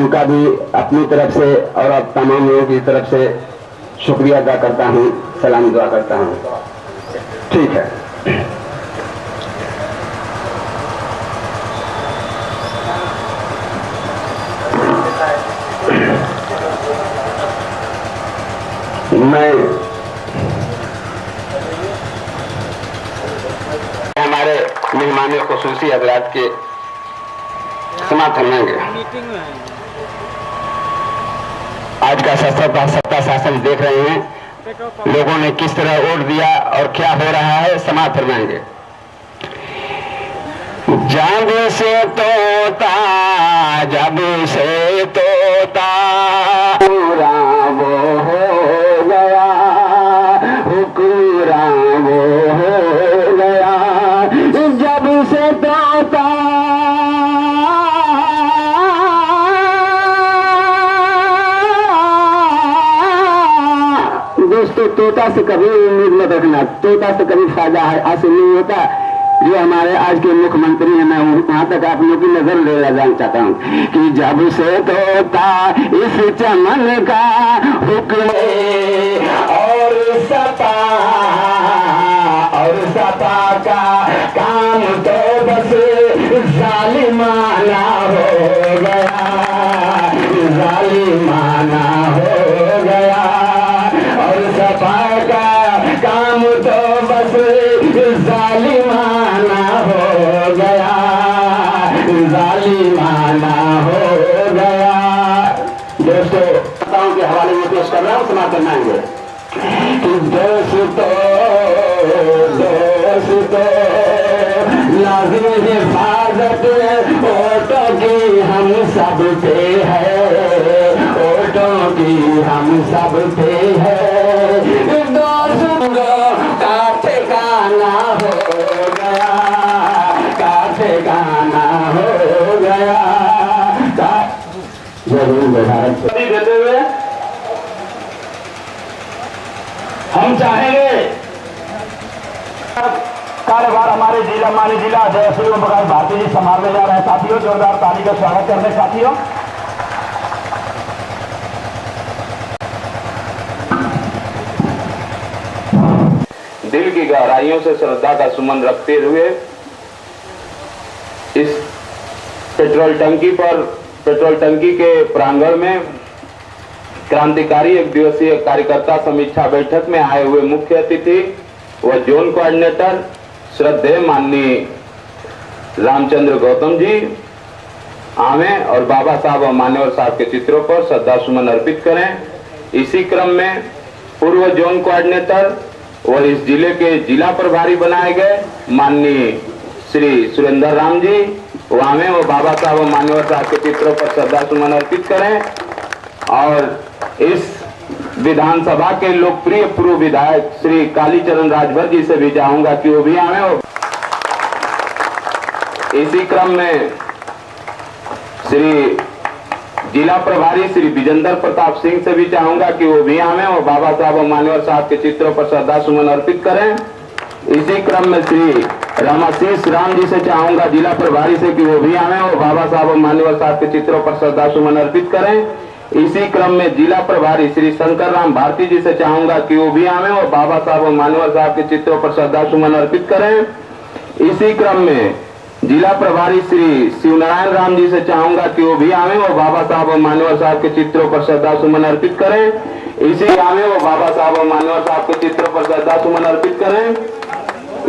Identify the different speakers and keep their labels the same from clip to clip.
Speaker 1: उनका भी अपनी तरफ से और अब तमाम लोगों की तरफ से शुक्रिया अदा करता हूँ, सलाम दुआ करता हूँ। ठीक है। मैं हमारे मेहमान खुसूसी हजरात के समाप्त होंगे। आज का सत्ता शासन देख रहे हैं, लोगों ने किस तरह वोट दिया और क्या हो रहा है, समाप्त फरमाएंगे। जब से तोता पूरा वो हो गया, हुक्रा वो हो गया। जब से तोता दोस्तों, तोता से कभी उम्मीद मत रखना, तोता से कभी फायदा हासिल नहीं होता। जो हमारे आज के मुख्यमंत्री हैं, मैं वहां तक आप लोगों की नजर ले जाना चाहता हूँ कि जब से तोता इस चमन का हुक्म और सपा का काम तो बस जालिमाना हो गया, जालिमाना हो गया। और सपा का काम तो बस जालिमाना हो गया, जालिमाना हो गया। दोस्तों, बताऊं के हवाले में पेश कर रहा हूँ, समाप्त करनाएंगे। दोस्तों लाजिम हिफाजत वोटों की हम सब पे है, वोटों की हम सब पे है। दोस्तों का ठिकाना हो गया, का ठिकाना हो गया। जरूर देते हुए हम चाहेंगे कार्यभार हमारे माननीय जिला अध्यक्ष श्री ओम प्रकाश भारती जी संभालने जा रहे हैं। साथियों, जोरदार ताली का स्वागत करने। साथियों, दिल की गहराइयों से श्रद्धा का सुमन रखते हुए इस पेट्रोल टंकी के प्रांगण में क्रांतिकारी एक दिवसीय कार्यकर्ता समीक्षा बैठक में आए हुए मुख्य अतिथि व जोन कोऑर्डिनेटर श्रद्धेय माननीय रामचंद्र गौतम जी आवे और बाबा साहब और मान्यवर साहब के चित्रों पर श्रद्धा सुमन अर्पित करें। इसी क्रम में पूर्व जोन कोऑर्डिनेटर और इस जिले के जिला प्रभारी बनाए गए माननीय श्री सुरेंद्र राम जी वामे और बाबा साहब और मान्यवर साहब के चित्रों पर श्रद्धा सुमन अर्पित करें। और इस विधानसभा के लोकप्रिय पूर्व विधायक श्री कालीचरण राजभर जी से भी चाहूंगा कि वो भी आए। इसी क्रम में श्री जिला प्रभारी श्री विजेंद्र प्रताप सिंह से भी चाहूंगा कि वो भी आए और बाबा साहब और मान्यवर साहब के चित्रों पर श्रद्धा सुमन अर्पित करें। इसी क्रम में श्री रामाशीष राम जी से चाहूंगा जिला प्रभारी से कि वो भी आए और बाबा साहब और मान्यवर साहब के चित्रों पर श्रद्धा सुमन अर्पित करें। इसी क्रम में जिला प्रभारी श्री शंकर राम भारती जी से चाहूंगा कि वो भी आए और बाबा साहब और मान्यवर साहब के चित्रों पर श्रद्धा सुमन अर्पित करें। इसी क्रम में जिला प्रभारी श्री शिवनारायण राम जी से चाहूंगा कि वो भी आए और बाबा साहब और मान्यवर साहब के चित्रों पर श्रद्धा सुमन अर्पित करें। इसी आए और बाबा साहब और मान्यवर साहब के चित्रों पर श्रद्धा सुमन अर्पित करें।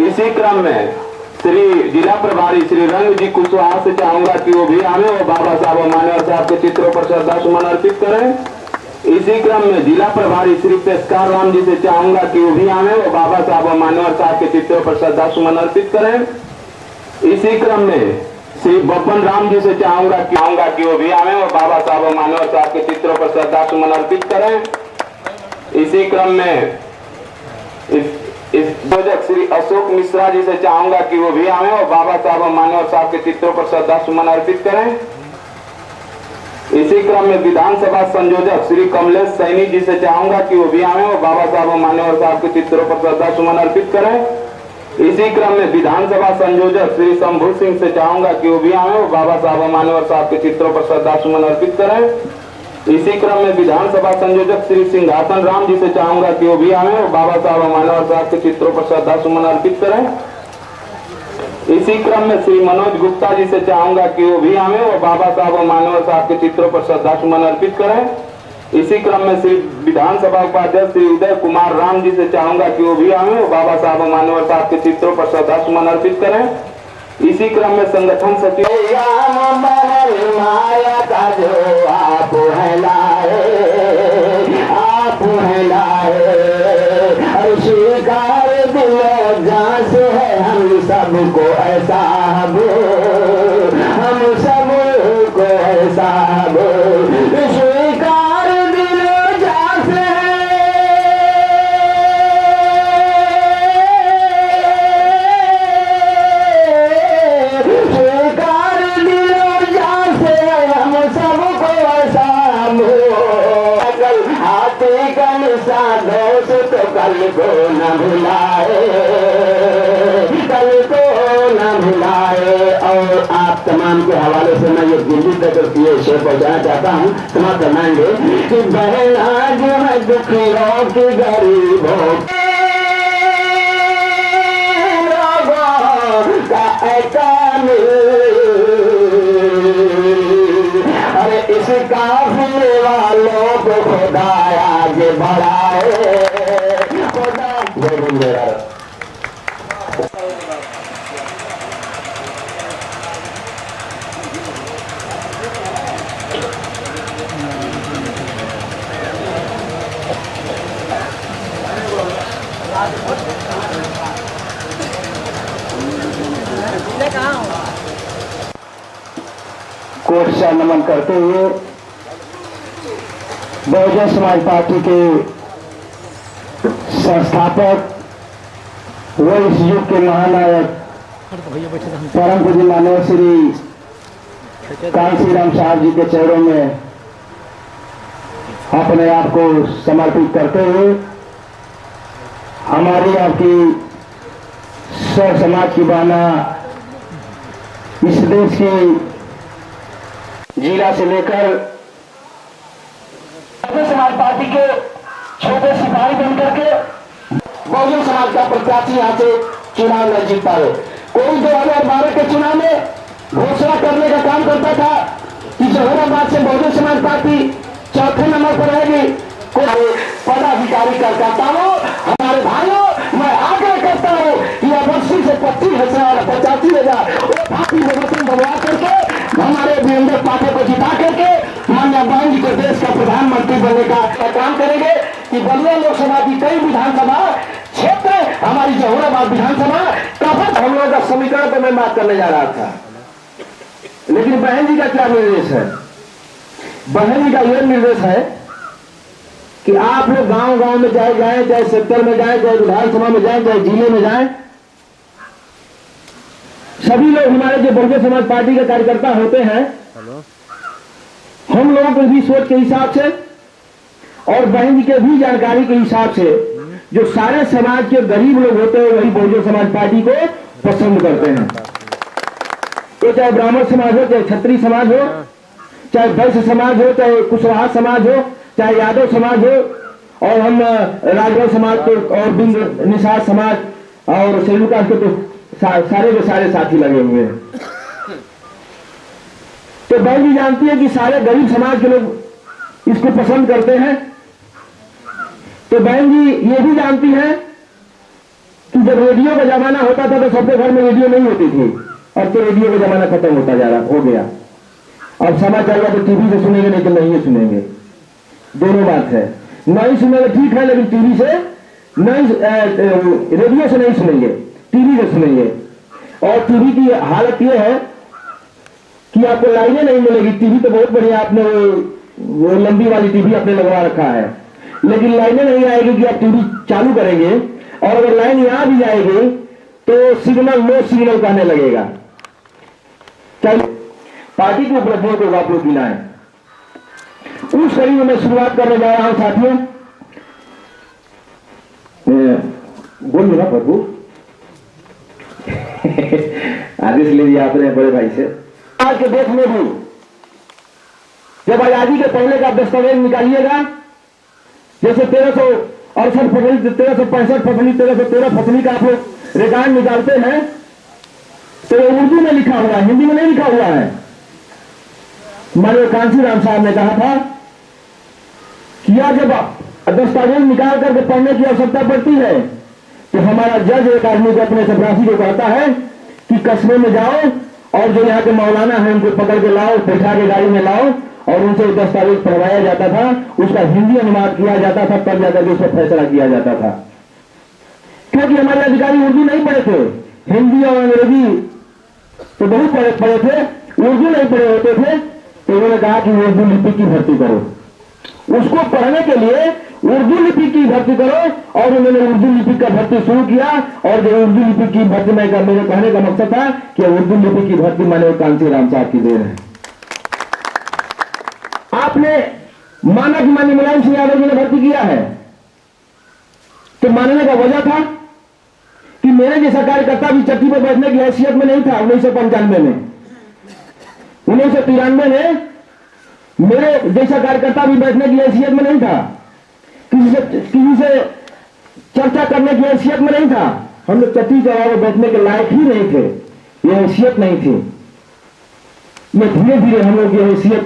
Speaker 1: इसी क्रम में श्री जिला प्रभारी श्री रंग जी कुशवाहा से चाहूंगा कि वो भी आए और बाबा साहब और मान्यवर साहब के चित्रों पर श्रद्धा सुमन अर्पित करें। इसी क्रम में जिला प्रभारी श्री पेशकार राम जी से चाहूंगा कि वो भी आए और बाबा साहब और मान्यवर साहब के चित्रों पर श्रद्धा सुमन अर्पित करें। इसी क्रम में श्री बब्बन राम जी से चाहूंगा कि वो भी आए और बाबा साहब और मान्यवर साहब के चित्रों पर श्रद्धा सुमन अर्पित करें। इसी क्रम में इस श्री अशोक मिश्रा जी से चाहूंगा कि वो भी आए और बाबा साहब और मान्यवर साहब के चित्रों पर श्रद्धा सुमन अर्पित करें। इसी क्रम में विधानसभा संयोजक श्री कमलेश सैनी जी से चाहूंगा कि वो भी आए और बाबा साहब और मान्यवर साहब के चित्रों पर श्रद्धा सुमन अर्पित करें। इसी क्रम में विधानसभा संयोजक श्री शंभू सिंह से चाहूंगा कि वो भी आए और बाबा साहब मान्यवर साहब के चित्रों पर श्रद्धा सुमन अर्पित करें। इसी क्रम में विधानसभा संयोजक श्री सिंहासन राम जी से चाहूंगा कि वो भी आए और बाबा साहब मान्यवर साहब के चित्रों पर श्रद्धा सुमन अर्पित करें। इसी क्रम में श्री मनोज गुप्ता जी से चाहूंगा कि वो भी आए और बाबा साहब मान्यवर साहब के चित्रों पर श्रद्धा सुमन अर्पित करें। इसी क्रम में श्री विधानसभा उपाध्यक्ष श्री उदय कुमार राम जी से चाहूंगा कि वो भी आए और बाबा साहब मान्यवर साहब के चित्रों पर श्रद्धा सुमन अर्पित करें। इसी क्रम में संगठन सचिव माया का जो आप स्वीकार दिलो जहाँ से है हम सबको ऐसा हम सबको ऐसा स्वीकार दिलो जहाँ से स्वीकार दिलो जहाँ से हम सबको ऐसा हाथी का निशान तो कल को न भुलाए, कल को न भुलाए। और आप तमाम के हवाले से मैं ये दिल्ली तक ये शेर पहुंचाना चाहता हूँ, क्षमा करनाएंगे कि बहना जो है दुखियों की गरीबों का अरे इस काफिले वालों को खुदा आगे बढ़ाए। कोट से नमन करते हुए बहुजन समाज पार्टी के संस्थापक व इस युग के महानायक परम पूज्य मानव श्री कांसी राम साहब जी के चरणों में अपने आप को समर्पित करते हुए हमारी आपकी सौ समाज की बाना इस देश की जिला से लेकर समाज पार्टी के छोटे सिपाही बनकर के बहुजन समाज का प्रत्याशी यहाँ से चुनाव नहीं जीत पाए। कोई 2012 के चुनाव में घोषणा करने का काम करता था कि जौहराबाद से बहुजन समाज पार्टी चौथे नंबर पर रहेगी। कोई पदाधिकारी करताओं हमारे भाइयों मैं आग्रह करता हूँ कि अब 80 से 25,000 85,000 पार्टी में वचन बनवा करके हमारे वीरेंद्र पाठक को जिता करके माननीय बहन जी को देश का प्रधानमंत्री बनने का काम करेंगे कि बलिया लोकसभा की कई विधानसभा क्षेत्र हमारी जौहराबाद विधानसभा काफी हम लोगों का समीकरण पर मैं बात करने जा रहा था, लेकिन बहन जी का क्या निर्देश है? बहन जी का यह निर्देश है कि आप लोग गांव गांव में जाए चाहे सेक्टर में जाए, चाहे विधानसभा में जाए, चाहे जिले में जाए, सभी लोग हमारे जो बहुजन समाज पार्टी के कार्यकर्ता होते हैं, हम लोगों की भी सोच के हिसाब से और बहन जी के भी जानकारी के हिसाब से जो सारे समाज के गरीब लोग होते हैं वही बहुजन समाज पार्टी को पसंद करते हैं। तो चाहे ब्राह्मण समाज हो, चाहे क्षत्रिय समाज हो, चाहे वैश्य समाज हो, चाहे कुशवाहा समाज हो, चाहे यादव समाज हो, और हम राजभर समाज के और बिंद निषाद समाज और सेलुका के तो सारे के सारे साथी लगे हुए हैं। तो बहन जी जानती है कि सारे गरीब समाज के लोग इसको पसंद करते हैं। तो बहन जी ये भी जानती है कि जब रेडियो का जमाना होता था तो सबके घर में रेडियो नहीं होती थी, अब तो रेडियो का जमाना खत्म होता जा रहा हो गया। अब समाचार या तो टीवी से सुनेंगे नहीं तो नहीं सुनेंगे, दोनों बात है। नहीं सुनेंगे ठीक है, लेकिन टीवी से नहीं, रेडियो से नहीं सुनेंगे, टीवी से सुनेंगे। और टीवी की हालत यह है कि आपको लाइनें नहीं मिलेगी। टीवी तो बहुत बढ़िया, आपने वो लंबी वाली टीवी आपने लगवा रखा है, लेकिन लाइनें नहीं आएगी कि आप टीवी चालू करेंगे और अगर लाइन यहां भी जाएगी तो सिग्नल नो सिग्नल कहने लगेगा। पार्टी की उपलब्धियों को आप लोग गिनाएं। उस कड़ी में मैं शुरुआत करने जा रहा हूं साथियों। बोलिए ना प्रभु।
Speaker 2: आदेश ले लिया आपने बड़े भाई से। आज के देश में भी जब आजादी के पहले का दस्तावेज निकालिएगा, जैसे 1368 फसली, 1365 फसली, 1313 फसली का आप लोग रिकॉर्ड निकालते हैं, तो उर्दू में लिखा हुआ है, हिंदी में नहीं लिखा हुआ है। माननीय कांशीराम साहब ने कहा था कि यह जब दस्तावेज निकाल करके पढ़ने की आवश्यकता पड़ती है तो हमारा जज एक आदमी को, अपने चपरासी को कहता है कि कस्बे में जाओ और जो यहाँ के मौलाना है उनको पकड़ के लाओ, बैठा के गाड़ी में लाओ, और उनसे दस्तावेज पढ़वाया जाता था, उसका हिंदी अनुवाद किया जाता था, तब जाकर के उस पर फैसला किया जाता था। क्योंकि हमारे अधिकारी उर्दू नहीं पढ़े थे, हिंदी और अंग्रेजी तो बहुत पढ़े थे, उर्दू नहीं पढ़े होते थे। तो उन्होंने कहा कि उर्दू लिपि की भर्ती करो, उसको पढ़ने के लिए उर्दू लिपि की भर्ती करो। और उन्होंने उर्दू लिपि का भर्ती शुरू किया। और जो उर्दू लिपि की भर्ती में मेरे कहने का मकसद था कि उर्दू लिपि की भर्ती माननीय कांशीराम साहब की देन है। आपने माना कि माननीय मुलायम सिंह यादव जी ने भर्ती किया है, तो मानने का वजह था कि मेरे जैसा कार्यकर्ता भी चक्की पर बैठने की हैसियत में नहीं था। 1995 में, 1993 में मेरे जैसा कार्यकर्ता भी बैठने की हैसियत में नहीं था, किसी से चर्चा करने की हैसियत में नहीं था। हम लोग चट्टी चौराहे में बैठने के लायक ही नहीं थे, ये हैसियत नहीं थी। ये धीरे धीरे हम लोग की हैसियत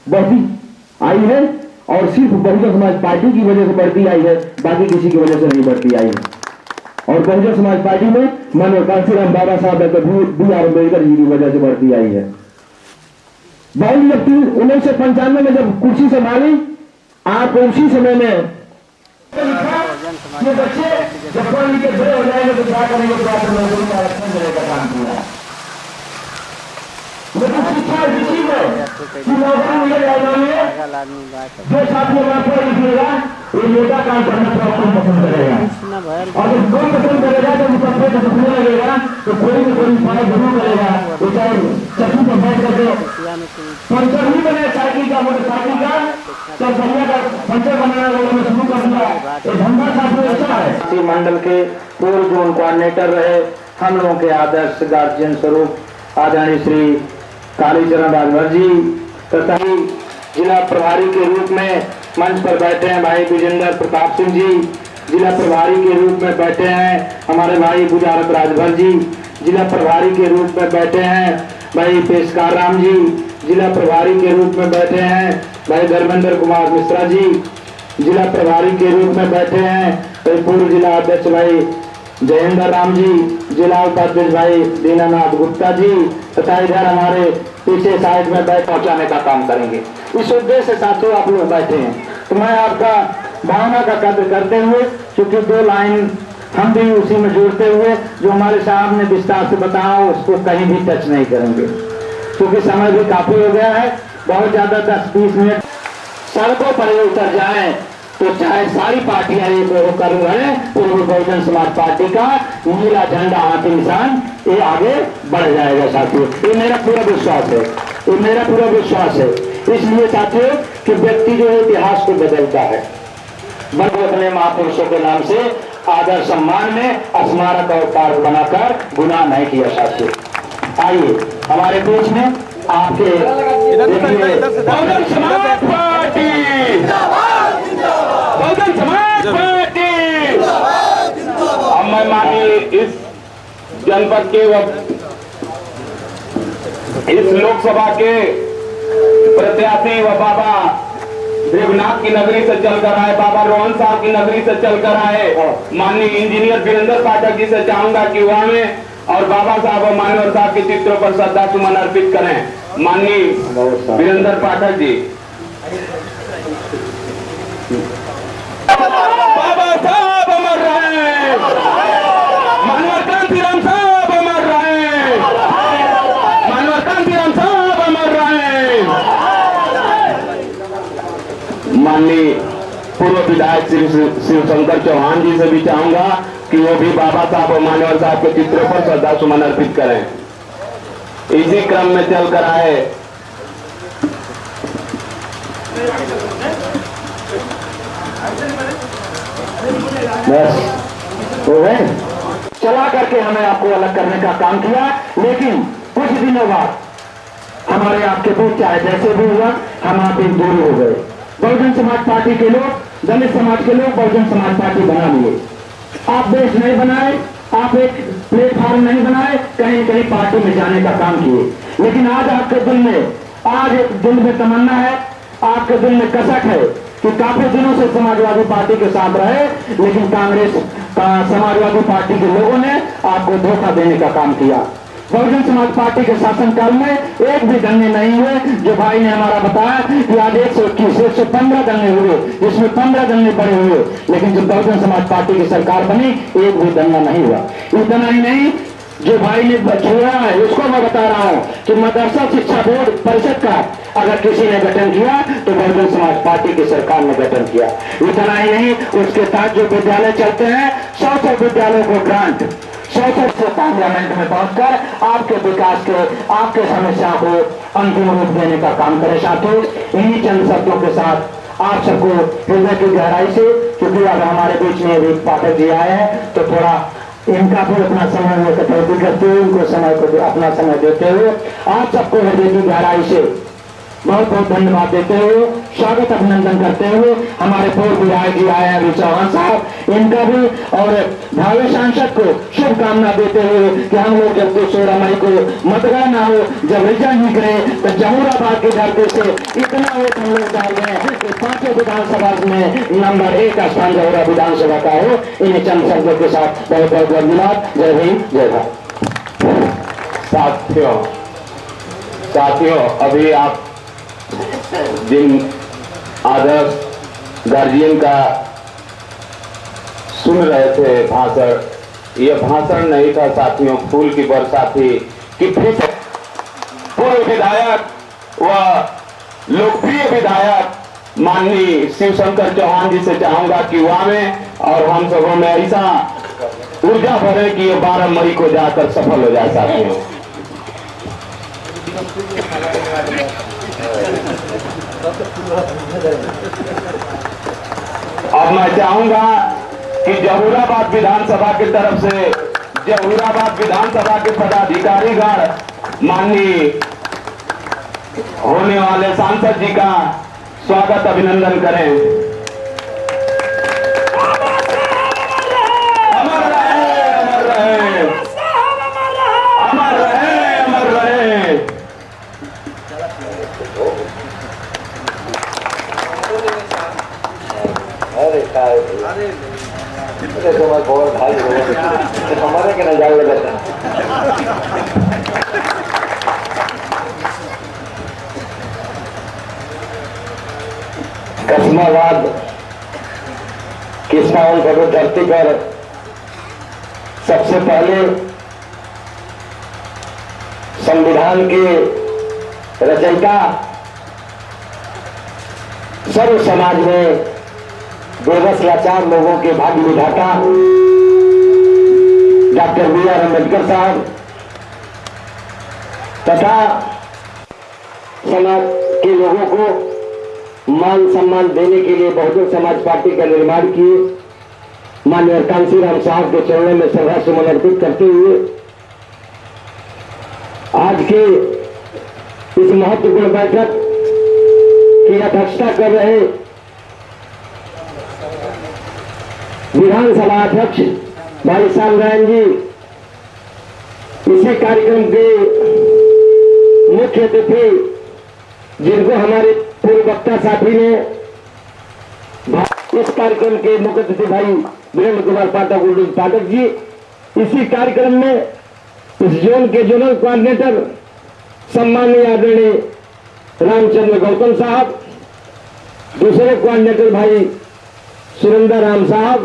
Speaker 2: बढ़ती आई है, और सिर्फ बहुजन समाज पार्टी की वजह से बढ़ती आई है, बाकी किसी की वजह से नहीं बढ़ती आई है। और बहुजन समाज पार्टी में माननीय कांशीराम बाबा साहब डॉक्टर B.R. अम्बेडकर जी की वजह से बढ़ती आई है। बाबू जब 1995 में जब कुर्सी संभाली, आपको उसी समय में ये बच्चे जब पढ़ लिख के बड़े हो जाएंगे तो क्या करेंगे, क्या नौकरी का आरक्षण देने का काम किया। लेकिन शिक्षा इसी में कि नौकरी मिल जाएगा, जो साथी हमारा पढ़ लिखिएगा ये नेता काम करना तो आपको पसंद करेगा, और जब कोई पसंद करेगा तो मुकदमे का दुखने लगेगा तो कोई न कोई उपाय जरूर करेगा। वो चाहे चक्की पर बैठ करके पंचर ही बने साइकिल का, मोटरसाइकिल का, चाहे भैया का पंचर बनाना लोगों ने शुरू कर दिया। ये धंधा काफी अच्छा है। मंडल के पूर्व जोन कोऑर्डिनेटर रहे, हम लोगों के आदर्श गार्जियन स्वरूप आदरणीय श्री कालीचरण राजभर जी तथा जिला प्रभारी के रूप में मंच पर बैठे हैं भाई विजेंद्र प्रताप सिंह जी, जिला प्रभारी के रूप में बैठे हैं हमारे भाई बुझारत राजभर जी, जिला प्रभारी के रूप में बैठे हैं भाई पेशकार राम जी, जिला प्रभारी के रूप में बैठे हैं भाई धर्मेंद्र कुमार मिश्रा जी, जिला प्रभारी के रूप में बैठे हैं भाई पूर्व जिला अध्यक्ष भाई जयेंद्र राम जी, जिला उपाध्यक्ष भाई दीनानाथ गुप्ता जी, तथा इधर हमारे पीछे साइड में बैठ पहुंचाने का काम करेंगे। इस उद्देश्य से साथियों आप लोग बैठे हैं, तो मैं आपका भावना का कदर करते हुए, क्योंकि 2 लाइन हम भी उसी में जोड़ते हुए जो हमारे साहब ने विस्तार से बताया उसको कहीं भी टच नहीं करेंगे, क्योंकि समय भी काफी हो गया है। बहुत ज्यादा 10-20 मिनट सड़कों पर उतर जाए तो चाहे सारी पार्टियां एक होकर रहे, पूर्व बहुजन समाज पार्टी का नीला झंडा हाथी निशान ये आगे बढ़ जाएगा साथियों, ये मेरा पूरा विश्वास है, ये मेरा पूरा विश्वास है। इसलिए साथियों कि व्यक्ति जो है इतिहास को बदलता है। अपने महापुरुषों के नाम से आदर सम्मान में स्मारक और पार्क बनाकर गुनाह नहीं किया साथियों। आइए हमारे बीच में आपके बहुजन समाज पार्टी, बहुजन समाज पार्टी। अब मैं मानिए इस जनपद के इस लोकसभा के प्रत्याशी व बाबा देवनाथ की नगरी से चलकर आए, बाबा रोहन साहब की नगरी से चलकर आए माननीय इंजीनियर वीरेंद्र पाठक जी से चाहूंगा कि वहां में और बाबा साहब और मान्यवर साहब के चित्रों पर श्रद्धा सुमन अर्पित करें। माननीय वीरेंद्र पाठक जी। बाबा साहब अमर रहे, मानवर कांशीराम साहब अमर रहे, मानवर कांशीराम साहब अमर रहे। माननीय पूर्व विधायक श्री शिवशंकर चौहान जी से भी चाहूंगा कि वो भी बाबा साहब और मान्यवर साहब के चित्रों पर श्रद्धा सुमन अर्पित करें। इसी क्रम में चलकर आए बस हो गए। चला करके हमें आपको अलग करने का काम किया, लेकिन कुछ दिनों बाद हमारे आपके बीच चाहे जैसे भी हुआ हम आप एक दूर हो गए। बहुजन समाज पार्टी के लोग, दलित समाज के लोग बहुजन समाज पार्टी बना लिए। आप देश नहीं बनाए, आप एक प्लेटफॉर्म नहीं बनाए, कहीं कहीं पार्टी में जाने का काम किए, लेकिन आज आपके दिल में, आज एक दिल में तमन्ना है, आपके दिल में कसक है कि काफी दिनों से समाजवादी पार्टी के साथ रहे, लेकिन कांग्रेस समाजवादी पार्टी के लोगों ने आपको धोखा देने का काम किया। बहुजन समाज पार्टी के शासनकाल में एक भी धरने नहीं हुए, जो भाई ने हमारा बताया कि आज 115 धरने हुए, जिसमें 15 धरने बड़े हुए, लेकिन जब बहुजन समाज पार्टी की सरकार बनी एक भी धरना नहीं हुआ। इतना ही नहीं, जो भाई ने छोड़ा है उसको मैं बता रहा हूं कि मदरसा शिक्षा बोर्ड परिषद का अगर किसी ने गठन किया तो बहुजन समाज पार्टी की सरकार ने गठन किया। इतना ही नहीं, उसके साथ जो विद्यालय चलते हैं 100 विद्यालयों को ग्रांट 100 से पार्लियामेंट में पहुंचकर आपके विकास के, आपके समस्या को अंतिम रूप देने का काम करे। साथियों, इन्हीं चंद शब्दों के साथ आप सबको हृदय की गहराई से, क्योंकि अब हमारे बीच में एक पाठक जी आए हैं तो थोड़ा इनका भी अपना समय में कटौती करते हुए, उनको समय को अपना समय देते हुए आप सबको हृदय की गहराई से बहुत बहुत धन्यवाद देते हुए, स्वागत अभिनंदन करते हुए हमारे पूर्व विधायक जी आए हैं चौहान साहब, इनका भी और भावी सांसद को शुभकामना देते हुए कि हम लोग जब 16 मई को मतगणना हो, जब रिजल्ट निकले तो जमूराबाद की धरती से इतना वोट हम लोग डाल रहे हैं कि 5 विधानसभा में नंबर 1 का स्थान जमूरा विधानसभा का हो। इन्हें चंद शब्दों के साथ बहुत बहुत धन्यवाद। जय हिंद, जय भारत।
Speaker 1: साथियों, अभी आप जिन आदर्श गार्जियन का सुन रहे थे भाषण, ये भाषण नहीं था साथियों, फूल की बरसात थी कि फिर पूर्व विधायक व लोकप्रिय विधायक माननीय शिवशंकर चौहान जी से चाहूंगा कि वहां में और हम सबों में ऐसा ऊर्जा भरे कि ये 12 मई को जाकर सफल हो जाए। साथियों, अब मैं चाहूंगा कि जहूराबाद विधानसभा की तरफ से जहूराबाद विधानसभा के पदाधिकारीगण माननीय होने वाले सांसद जी का स्वागत अभिनंदन करें। अमर रहे, अमर रहे, अमर रहे, अमर रहे।
Speaker 2: अरे तो मैं बहुत भाई हमारे के नजारे लगा कस्माबाद किस्माउल करो धरती पर सबसे पहले संविधान के रचयिता, सर्व समाज में बेबस लाचार लोगों के भाग्य विधाता डॉक्टर बी.आर. अम्बेडकर साहब तथा समाज के लोगों को मान सम्मान देने के लिए बहुजन समाज पार्टी का निर्माण किए। माननीय कांसी राम साहब के चरणों में श्रद्धा सुमन अर्पित करते हुए आज के इस महत्वपूर्ण बैठक की अध्यक्षता कर रहे विधानसभा अध्यक्ष भाई सामरायण जी, इसी कार्यक्रम के मुख्य अतिथि जिनको हमारे पूर्व वक्ता साथी ने, इस कार्यक्रम के मुख्य अतिथि भाई वीरेंद्र कुमार पाठक जी, इसी कार्यक्रम में इस जोन के जोनल कोऑर्डिनेटर सम्माननीय आदरणीय रामचंद्र गौतम साहब, दूसरे कोऑर्डिनेटर भाई सुरेंद्र राम साहब,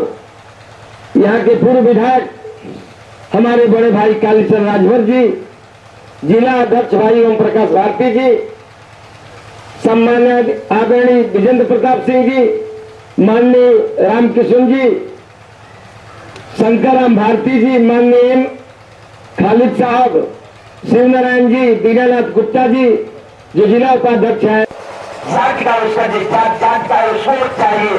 Speaker 2: यहाँ के पूर्व विधायक हमारे बड़े भाई कालीचंद राजभर जी, जिला अध्यक्ष भाई ओम प्रकाश भारती जी, सम्मान्य आदरणीय विजेंद्र प्रताप सिंह जी, माननीय रामकिशन जी, शंकर राम भारती जी, माननीय एम खालिद साहब, शिवनारायण जी, दीनानाथ गुप्ता जी जो जिला उपाध्यक्ष है। जांच का उसका सोच चाहिए,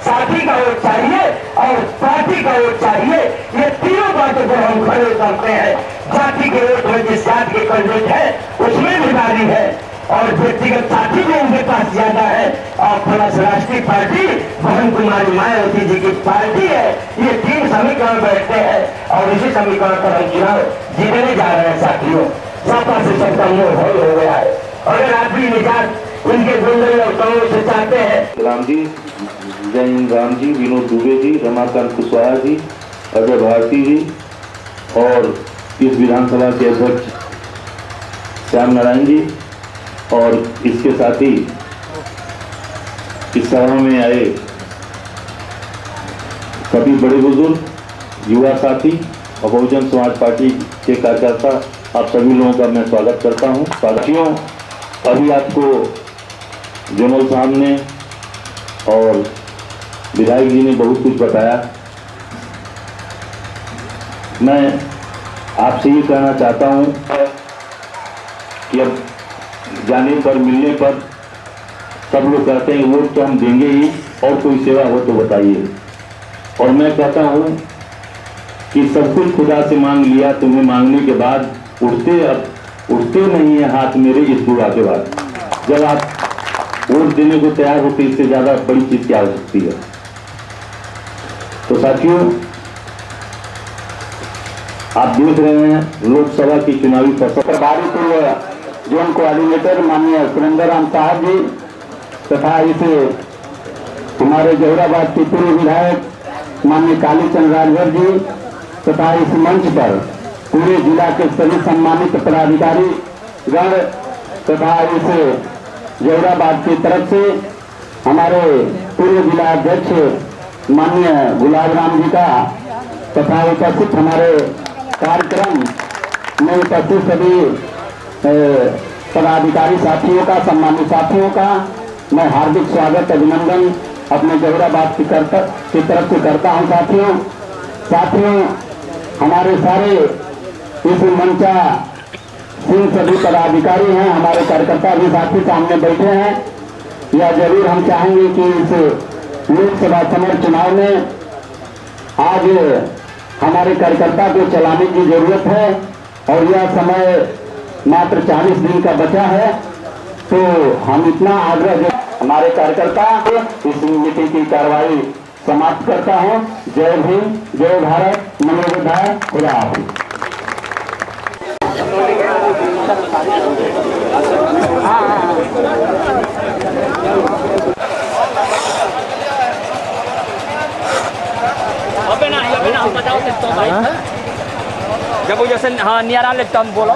Speaker 2: साथी का वोट चाहिए और पार्टी का वोट चाहिए। ये तीनों बातों पर हम खड़े उतरते हैं। जाति के वोट में जिस जाति के कैंडिडेट है उसमें भी बारी है और व्यक्तिगत साथी भी उनके पास ज्यादा है और प्लस राष्ट्रीय पार्टी बहन कुमारी मायावती जी की पार्टी है। ये तीन समीकरण बैठते हैं और इसी समीकरण पर हम चुनाव जीतने जा रहे हैं साथियों। सपा से सबका मोह हल हो गया है। अगर आप भी निजात उनके गुंडे और कमों से चाहते हैं।
Speaker 3: राम जी, जय हिंद राम जी, विनोद दुबे जी, रमाकांत कुशवाहा जी, अजय भारती जी और इस विधानसभा के अध्यक्ष श्याम नारायण जी और इसके साथ ही इस सभा में आए सभी बड़े बुजुर्ग, युवा साथी और बहुजन समाज पार्टी के कार्यकर्ता, आप सभी लोगों का मैं स्वागत करता हूं। साथियों, अभी आपको जनरल साहब ने और विधायक जी ने बहुत कुछ बताया। मैं आपसे ये कहना चाहता हूं कि अब जाने पर मिलने पर सब लोग कहते हैं वोट तो हम देंगे ही और कोई सेवा हो तो बताइए। और मैं कहता हूं कि सब कुछ खुदा से मांग लिया, तुम्हें मांगने के बाद उठते नहीं है हाथ मेरे इस दुआ के बाद। जब आप वोट देने को तैयार होते इससे ज्यादा बड़ी चीज क्या हो सकती है। तो साथियों, आप देख रहे हैं लोकसभा की चुनावी प्रभारी पूर्व जोन कोऑर्डिनेटर माननीय सुरेंद्र राम साहब जी तथा इसे हमारे जौहराबाद के पूर्व विधायक माननीय कालीचंद राजभर जी तथा इस मंच पर पूरे जिला के सभी सम्मानित पदाधिकारी गण तथा इस जौहराबाद की तरफ से हमारे पूर्व जिला अध्यक्ष माननीय गुलाब राम जी का तथा उपस्थित हमारे कार्यक्रम में उपस्थित सभी पदाधिकारी साथियों का, सम्मानित साथियों का मैं हार्दिक स्वागत अभिनंदन अपने जौहराबाद की तरफ से करता हूं। साथियों, हमारे सारे इस मंचा सिंह सभी पदाधिकारी हैं, हमारे कार्यकर्ता भी साथी सामने बैठे हैं। यह जरूर हम चाहेंगे कि इस लोकसभा समर चुनाव में आज हमारे कार्यकर्ता को चलाने की जरूरत है और यह समय मात्र 40 दिन का बचा है। तो हम इतना आग्रह हमारे कार्यकर्ता इस मीटिंग की कार्रवाई समाप्त करता हूं। जय भीम, जय भारत, मनोबुद्धाय, खुदा हाफिज।
Speaker 4: अबे ना हम बताओ तो भाई जब वो जैसे हाँ नियर आ ले तो हम बोलो।